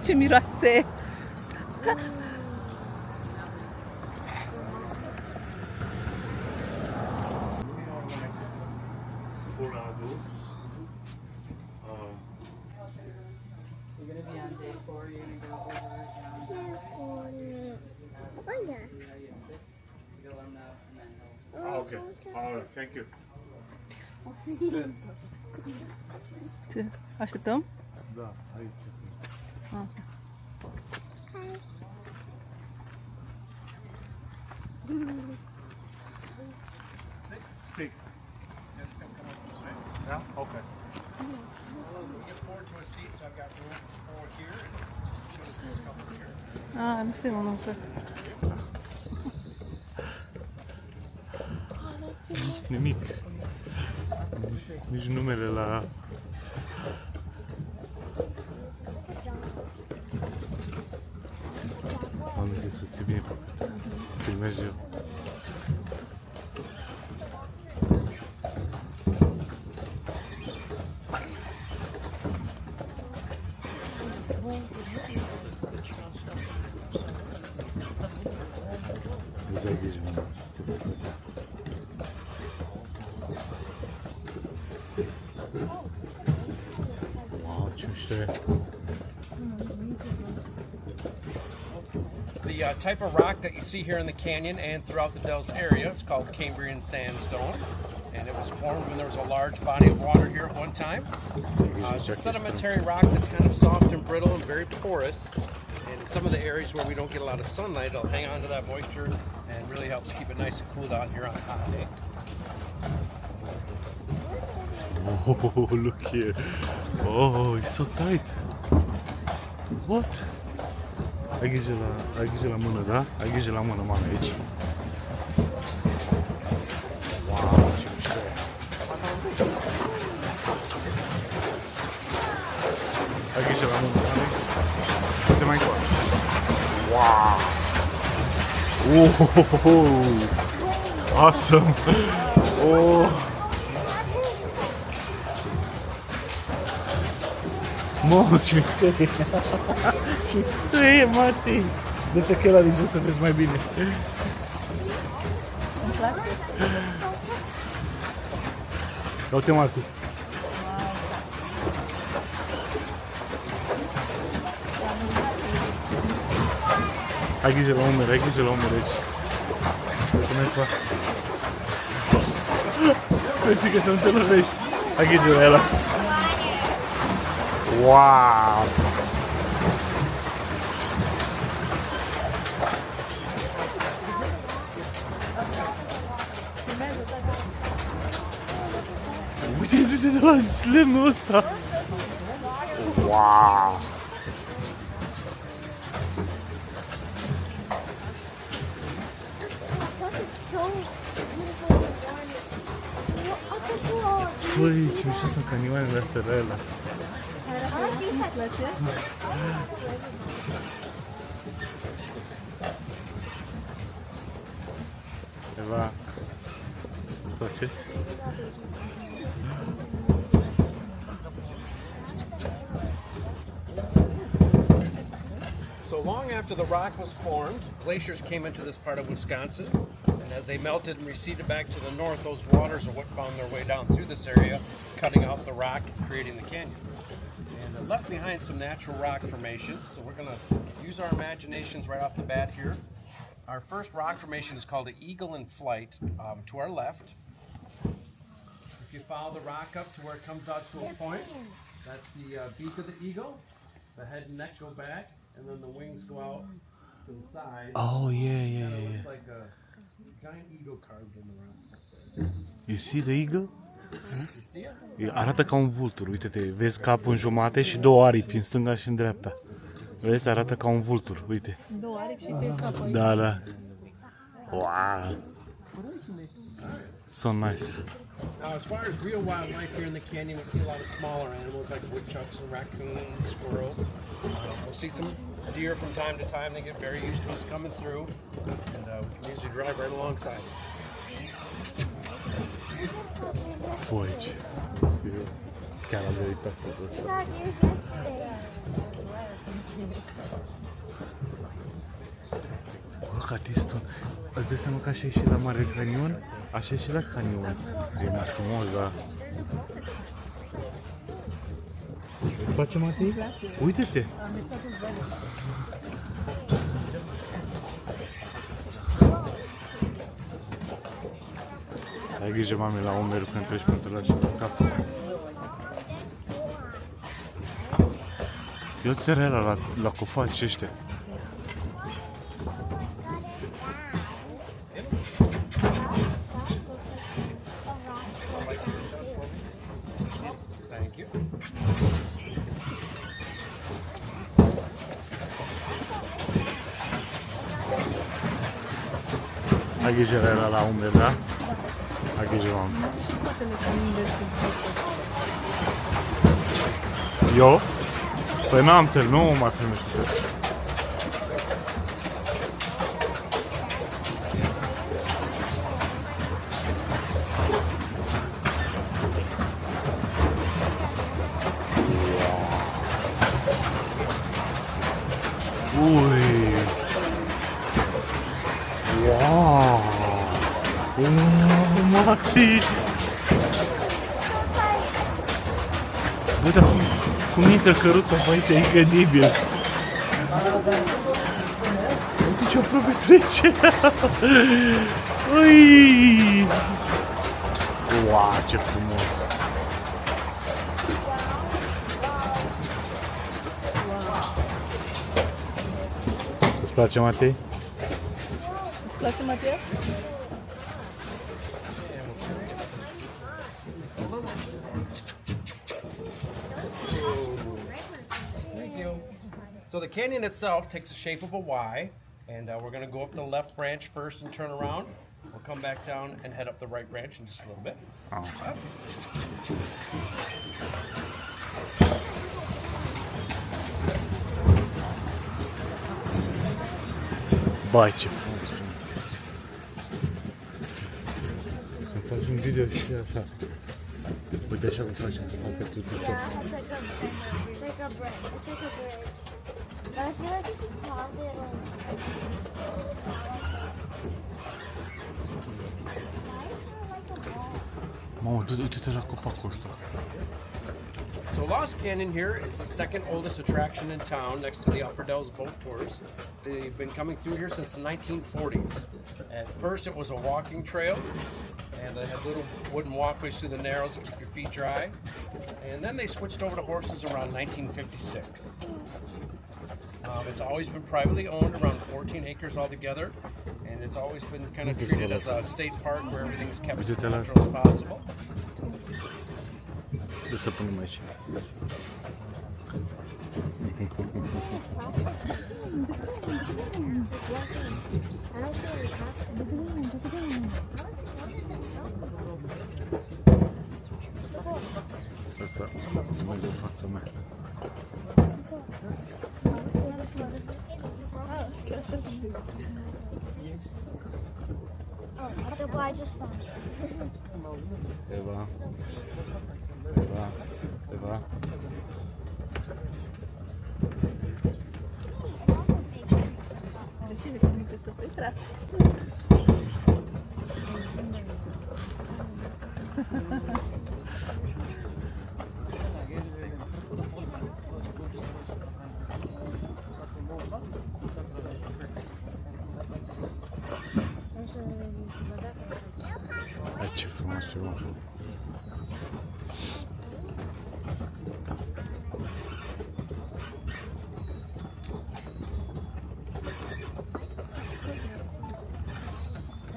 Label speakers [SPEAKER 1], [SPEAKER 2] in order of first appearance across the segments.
[SPEAKER 1] Ce miroase!
[SPEAKER 2] For adults.
[SPEAKER 3] You're gonna be on day 4. You're gonna go over down. You go on and then he'll.
[SPEAKER 2] Okay. Thank you.
[SPEAKER 1] Ce? Așteptăm?
[SPEAKER 2] Da, aici.
[SPEAKER 1] Ah.
[SPEAKER 2] Six. Yeah? Okay.
[SPEAKER 4] Get forward to a seat, so I've got room forward here and show us this couple here.
[SPEAKER 1] Ah, nu suntem în ușă.
[SPEAKER 2] Nimic. Nici numele la... Am găsit, ce bine făcut. Filmez eu. Wow, ce mișto e.
[SPEAKER 4] The type of rock that you see here in the canyon and throughout the Dells area is called Cambrian sandstone, and it was formed when there was a large body of water here at one time. It's a sedimentary rock that's kind of soft and brittle and very porous, and in some of the areas where we don't get a lot of sunlight, it'll hang on to that moisture and really helps keep it nice and cool down here on a hot day.
[SPEAKER 2] Oh, look here. Oh, it's so tight. What? Ai grijă la mână, da? Ai grijă la mână, mami, aici. Wow, ce mișto e. Ai grijă la mână, mami. Uite mai încoace. Wow! Oh, awesome! Oh! Mamă, ce mișto e! Ce mișto e, Mati! Dă-ți ochelarii jos să vezi mai bine.
[SPEAKER 1] Îmi place?
[SPEAKER 2] Uite, Mati! Ai grijă la umeri, ai grijă la umeri aici. Uite mai fac. Uite că să nu te lovești. Ai grijă la ăla. Wow! Uite-te de la lemnul ăsta! Wow! Băi, ce mișto sunt canioanele astea la ele.
[SPEAKER 1] Îți place?
[SPEAKER 2] Eva, îți place?
[SPEAKER 4] So long after the rock was formed, glaciers came into this part of Wisconsin, and as they melted and receded back to the north, those waters are what found their way down through this area, cutting out the rock, creating the canyon. And left behind some natural rock formations, so we're going to use our imaginations right off the bat here. Our first rock formation is called the Eagle in Flight, to our left. If you follow the rock up to where it comes out to a point, that's the beak of the eagle. The head and neck go back, and then the wings go out to the side.
[SPEAKER 2] Oh, yeah.
[SPEAKER 4] It looks like a giant eagle carved in the rock.
[SPEAKER 2] You see the eagle?
[SPEAKER 4] You see it?
[SPEAKER 2] Arată ca un vultur, uite-te, vezi capul în jumate și două aripi în stânga și în dreapta. Vezi, arată ca un vultur, uite.
[SPEAKER 1] Două aripi și trei capăi.
[SPEAKER 2] Da. Wow. So nice.
[SPEAKER 4] Now, as far as real wildlife here in the canyon, we see a lot of smaller animals like woodchucks and raccoons, squirrels. We'll see some deer from time to time. They get very used to us coming through, and we can usually drive right alongside.
[SPEAKER 2] Aici. Chiar am uitat pe asta. Bă, Catiston, îți dai seama că așa e și la Mare Canion? Așa e și la Canion. E mai frumos, da. Îți place, Matei? Uite-te! Ai grijă, mame, la umeri când treci până te lași la cap. Eu te rela la cofaci ăștia.
[SPEAKER 4] Thank you.
[SPEAKER 2] Ai grijă la ela la umeri, da? Ai grijă, mame.
[SPEAKER 1] Poate le cămin destul.
[SPEAKER 2] Eu? Păi n-am nu mă mai primești. Ui! Wow! Mati! Bă, dar cum intră căruța pe aici, e incredibil! Uite ce aproape trece! Ui! Wow, ce frumos! Îți place, Matei?
[SPEAKER 1] Îți place, Matias?
[SPEAKER 4] Thank you. So the canyon itself takes the shape of a Y, and we're going to go up the left branch first and turn around. We'll come back down and head up the right branch in just a little bit.
[SPEAKER 2] Oh.
[SPEAKER 4] Yep.
[SPEAKER 2] Bai, ce frumos! Să faci un video și așa. Uite așa cum facem. Dacă tu
[SPEAKER 5] Yeah, it's like a bridge. It's like a bridge. But I feel like if you pause it,
[SPEAKER 2] Mamă, uite-te la copacul ăsta.
[SPEAKER 4] So Lost Canyon here is the second oldest attraction in town next to the Upper Dells boat tours. They've been coming through here since the 1940s. At first it was a walking trail, and they had little wooden walkways through the narrows to keep your feet dry. And then they switched over to horses around 1956. It's always been privately owned, around 14 acres altogether, and it's always been kind of treated as a state park where everything's kept as natural as possible.
[SPEAKER 2] Să punem aici.
[SPEAKER 5] I don't feel like
[SPEAKER 2] Asta nu e fața mea.
[SPEAKER 5] the Y just fine.
[SPEAKER 2] Eva. Eva. Eva.
[SPEAKER 1] Decide come questo poi sarà.
[SPEAKER 2] Ai ce frumos e, mă.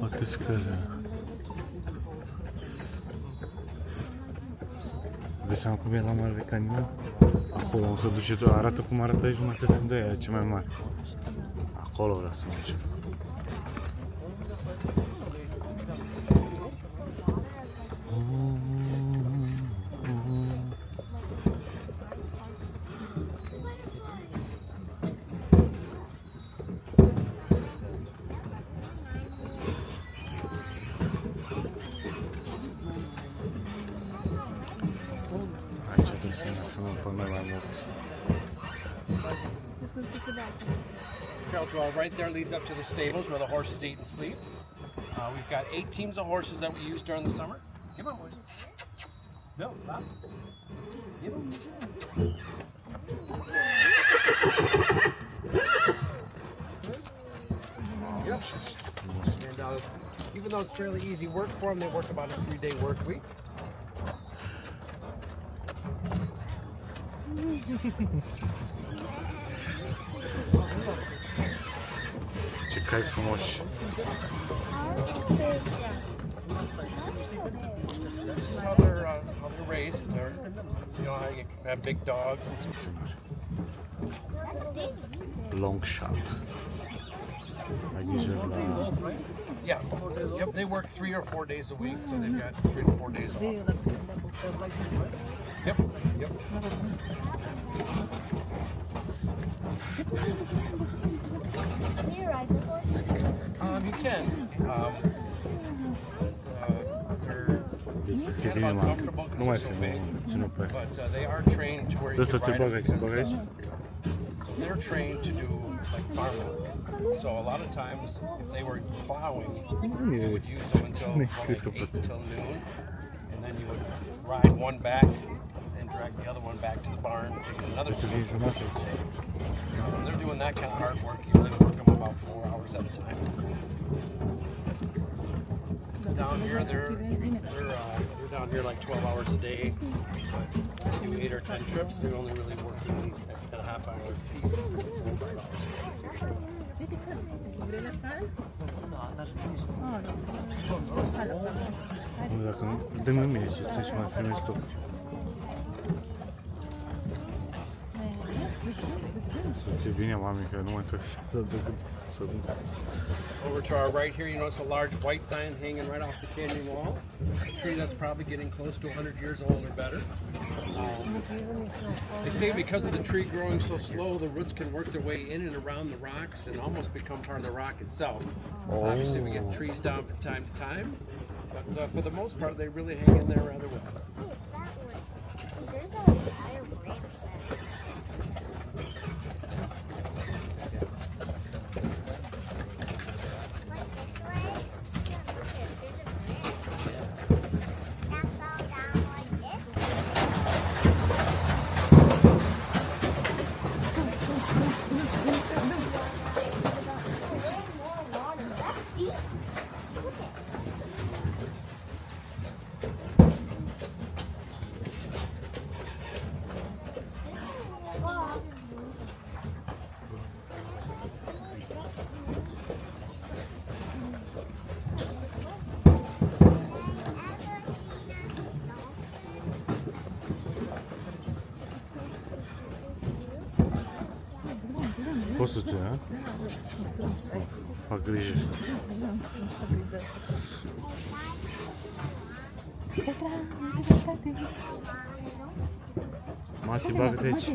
[SPEAKER 2] Alte scări. Deci seama cum e la Mare Canion? Acolo o să duce, arată cum arată aici jumătate de aia, ce mai mare. Acolo vreau să mergem. Aici trebuie să ne filmăm pe noi mai mult.
[SPEAKER 4] Trail 12 right there leads up to the stables where the horses eat and sleep. We've got 8 teams of horses that we use during the summer. Come on, boys. Bill, stop. Give 'em. Yep. And even though it's fairly easy work for them, they work about a 3-day work week.
[SPEAKER 2] Czekaj, pomóż.
[SPEAKER 4] This is how they're raised. They're, you know, how you have big dogs and stuff.
[SPEAKER 2] Long shot. Jak idzie dla...
[SPEAKER 4] Yeah. Yep. They work 3 or 4 days a week, so they've got 3 to 4 days off. Yep. Yep.
[SPEAKER 5] Can you ride the horse?
[SPEAKER 4] You can.
[SPEAKER 2] Jest
[SPEAKER 4] They're
[SPEAKER 2] nie
[SPEAKER 4] not
[SPEAKER 2] ma.
[SPEAKER 4] comfortable
[SPEAKER 2] No
[SPEAKER 4] because
[SPEAKER 2] właśnie,
[SPEAKER 4] they're so big,
[SPEAKER 2] no, ci não pega.
[SPEAKER 4] but they are trained to where you
[SPEAKER 2] Dosta
[SPEAKER 4] can
[SPEAKER 2] cię
[SPEAKER 4] ride them
[SPEAKER 2] bogać,
[SPEAKER 4] because,
[SPEAKER 2] bogać?
[SPEAKER 4] so they're trained to do like farm work. So a lot of times, if they were plowing, you would use them until like 8 till noon, and then you would ride one back and drag the other one back to the barn and take another
[SPEAKER 2] Jeszcze
[SPEAKER 4] swing.
[SPEAKER 2] więcej masy.
[SPEAKER 4] When they're doing that kind of hard work, you really work them about 4 hours at a time. Down here, they're down here like 12 hours a day. But do 8 or 10 trips, they're only really working at a half-hour piece.
[SPEAKER 2] No tak, w dymnym mieście, jesteśmy na filmie stop. Wienia mamy, no to jest...
[SPEAKER 4] Over to our right here, you notice a large white pine hanging right off the canyon wall. A tree that's probably getting close to 100 years old or better. They say because of the tree growing so slow, the roots can work their way in and around the rocks and almost become part of the rock itself. Obviously, we get trees down from time to time, but for the most part, they really hang in there rather well.
[SPEAKER 5] Hey, it's that one. There's an entire branch there. Like this way? Yeah, look at it. There's a branch. That fell down like this. Way more water. That's deep. Look at it.
[SPEAKER 2] Po co ty, a? Pogryzie. Mati, bagdeć.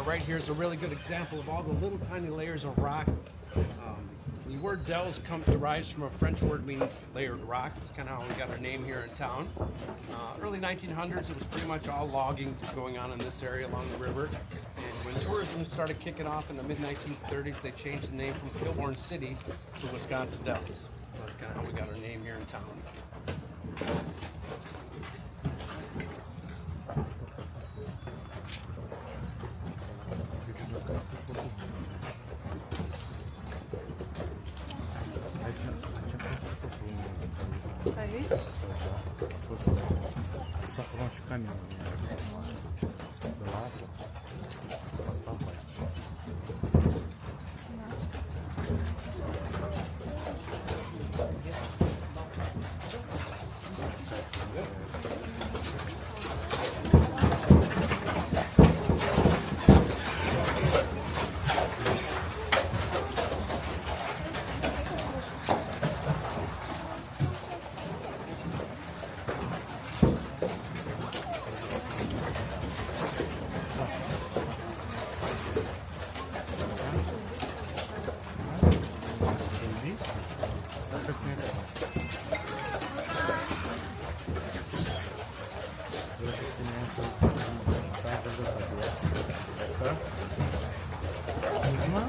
[SPEAKER 4] Right here is a really good example of all the little tiny layers of rock. The word dells derives from a French word meaning layered rock. It's kind of how we got our name here in town. Early 1900s, it was pretty much all logging going on in this area along the river. And when tourism started kicking off in the mid-1930s, they changed the name from Kilbourne City to Wisconsin Dells. So that's kind of how we got our name here in town.
[SPEAKER 2] Asta. Uzma.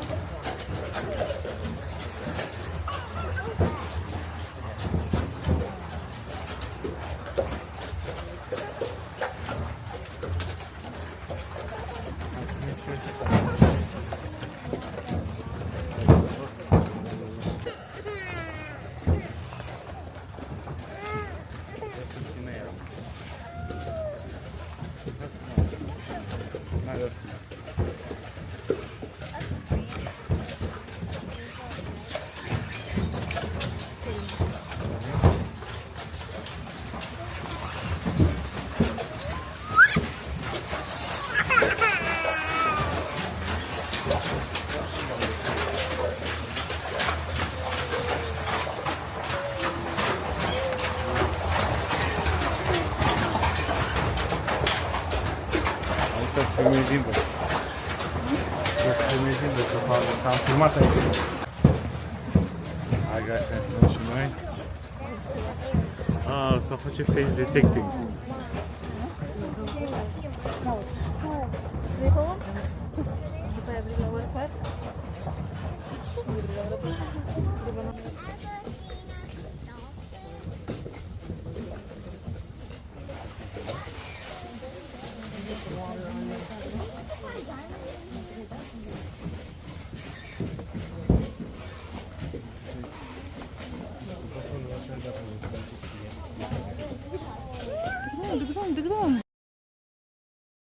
[SPEAKER 2] Să filmezim, bă. Să filmezim, bă, că am filmat aici. Hai, gata, să filmăm și noi. Asta face face detecting.
[SPEAKER 1] Vrei pe om? După aia vrei la urcat? Vrei la urcat?
[SPEAKER 5] Ever seen a dolphin?